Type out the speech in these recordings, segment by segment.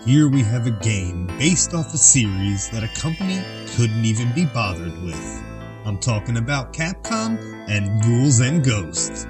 Here we have a game based off a series that a company couldn't even be bothered with. I'm talking about Capcom and Ghouls N Ghost.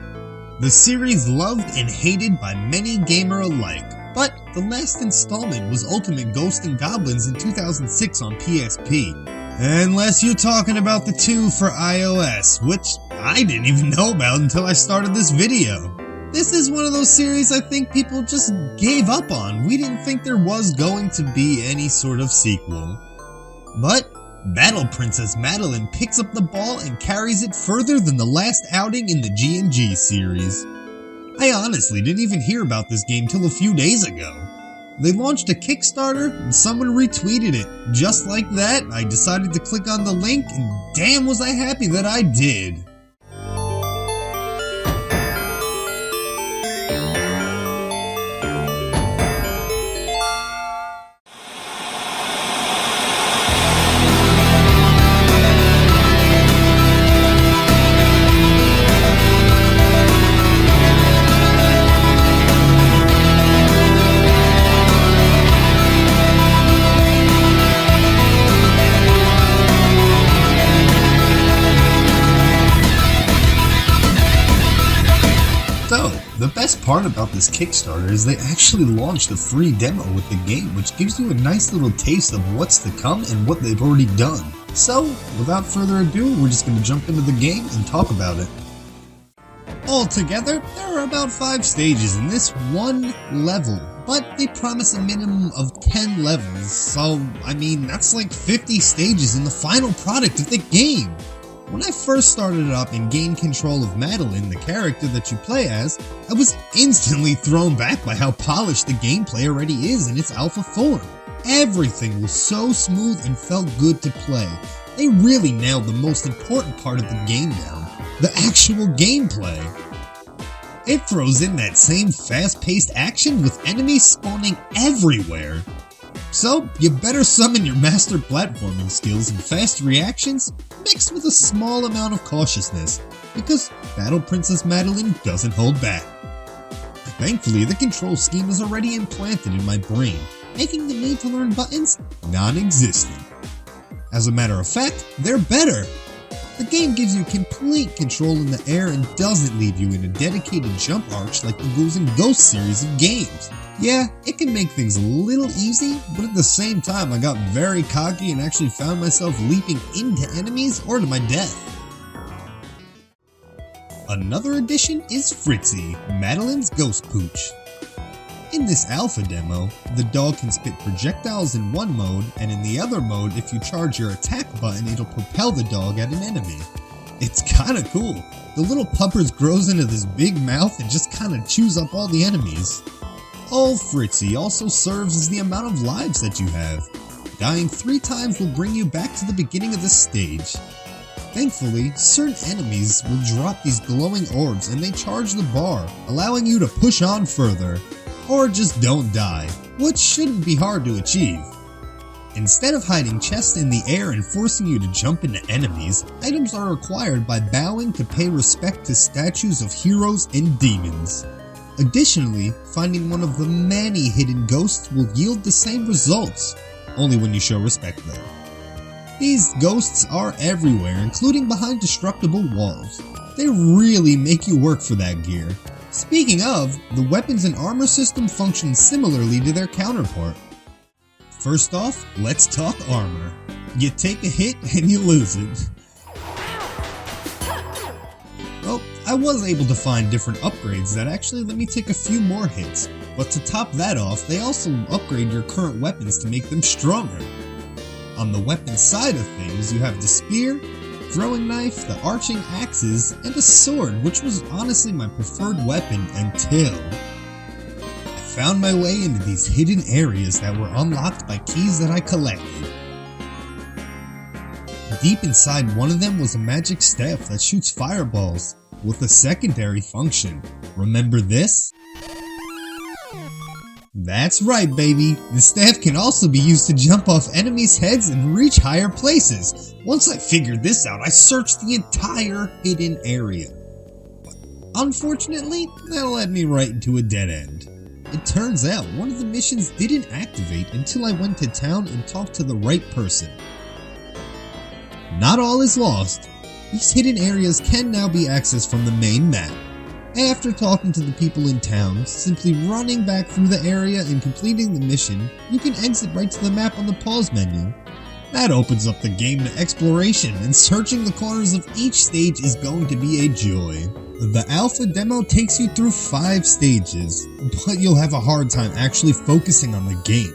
The series loved and hated by many gamer alike, but the last installment was Ultimate Ghosts and Goblins in 2006 on PSP. Unless you're talking about the 2 for iOS, which I didn't even know about until I started this video. This is one of those series I think people just gave up on. We didn't think there was going to be any sort of sequel. But Battle Princess Madelyn picks up the ball and carries it further than the last outing in the G&G series. I honestly didn't even hear about this game till a few days ago. They launched a Kickstarter and someone retweeted it. Just like that, I decided to click on the link and damn was I happy that I did. So, the best part about this Kickstarter is they actually launched a free demo with the game, which gives you a nice little taste of what's to come and what they've already done. So, without further ado, we're just going to jump into the game and talk about it. Altogether, there are about 5 stages in this one level, but they promise a minimum of 10 levels, so, I mean, that's like 50 stages in the final product of the game. When I first started it up and gained control of Madelyn, the character that you play as, I was instantly thrown back by how polished the gameplay already is in its alpha form. Everything was so smooth and felt good to play. They really nailed the most important part of the game down, the actual gameplay. It throws in that same fast-paced action with enemies spawning everywhere. So, you better summon your master platforming skills and fast reactions, mixed with a small amount of cautiousness, because Battle Princess Madelyn doesn't hold back. Thankfully, the control scheme is already implanted in my brain, making the need to learn buttons non-existent. As a matter of fact, they're better! The game gives you complete control in the air and doesn't leave you in a dedicated jump arch like the Ghouls N Ghost series of games. Yeah, it can make things a little easy, but at the same time I got very cocky and actually found myself leaping into enemies or to my death. Another addition is Fritzy, Madelyn's ghost pooch. In this alpha demo, the dog can spit projectiles in one mode, and in the other mode, if you charge your attack button, it'll propel the dog at an enemy. It's kinda cool. The little puppers grows into this big mouth and just kinda chews up all the enemies. Old Fritzy also serves as the amount of lives that you have. Dying 3 times will bring you back to the beginning of this stage. Thankfully, certain enemies will drop these glowing orbs and they charge the bar, allowing you to push on further. Or just don't die, which shouldn't be hard to achieve. Instead of hiding chests in the air and forcing you to jump into enemies, items are acquired by bowing to pay respect to statues of heroes and demons. Additionally, finding one of the many hidden ghosts will yield the same results, only when you show respect though. These ghosts are everywhere, including behind destructible walls. They really make you work for that gear. Speaking of, the weapons and armor system function similarly to their counterpart. First off, let's talk armor. You take a hit and you lose it. Well, I was able to find different upgrades that actually let me take a few more hits, but to top that off, they also upgrade your current weapons to make them stronger. On the weapon side of things, you have the spear, throwing knife, the arching axes, and a sword, which was honestly my preferred weapon until I found my way into these hidden areas that were unlocked by keys that I collected. Deep inside one of them was a magic staff that shoots fireballs, with a secondary function. Remember this? That's right, baby. The staff can also be used to jump off enemies' heads and reach higher places. Once I figured this out, I searched the entire hidden area. Unfortunately, that led me right into a dead end. It turns out one of the missions didn't activate until I went to town and talked to the right person. Not all is lost. These hidden areas can now be accessed from the main map. After talking to the people in town, simply running back through the area and completing the mission, you can exit right to the map on the pause menu. That opens up the game to exploration, and searching the corners of each stage is going to be a joy. The alpha demo takes you through 5 stages, but you'll have a hard time actually focusing on the game.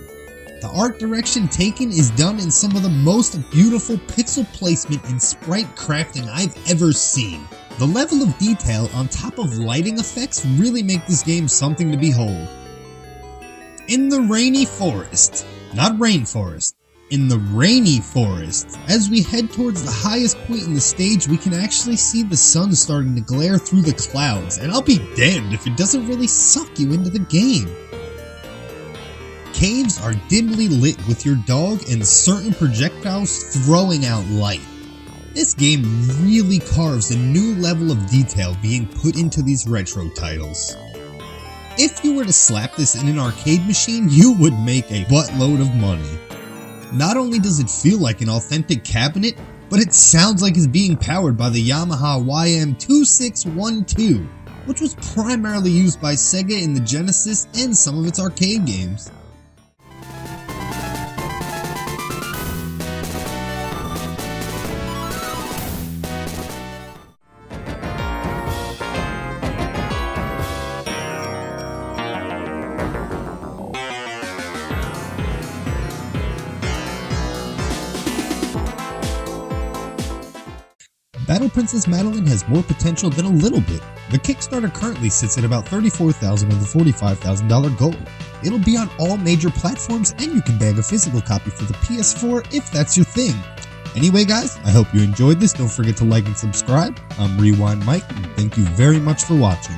The art direction taken is done in some of the most beautiful pixel placement and sprite crafting I've ever seen. The level of detail on top of lighting effects really make this game something to behold. In the rainy forest, not rainforest, in the rainy forest, as we head towards the highest point in the stage, we can actually see the sun starting to glare through the clouds, and I'll be damned if it doesn't really suck you into the game. Caves are dimly lit with your dog and certain projectiles throwing out light. This game really carves a new level of detail being put into these retro titles. If you were to slap this in an arcade machine, you would make a buttload of money. Not only does it feel like an authentic cabinet, but it sounds like it's being powered by the Yamaha YM2612, which was primarily used by Sega in the Genesis and some of its arcade games. Battle Princess Madelyn has more potential than a little bit. The Kickstarter currently sits at about $34,000 of the $45,000 goal. It'll be on all major platforms, and you can bag a physical copy for the PS4 if that's your thing. Anyway guys, I hope you enjoyed this. Don't forget to like and subscribe. I'm Rewind Mike, and thank you very much for watching.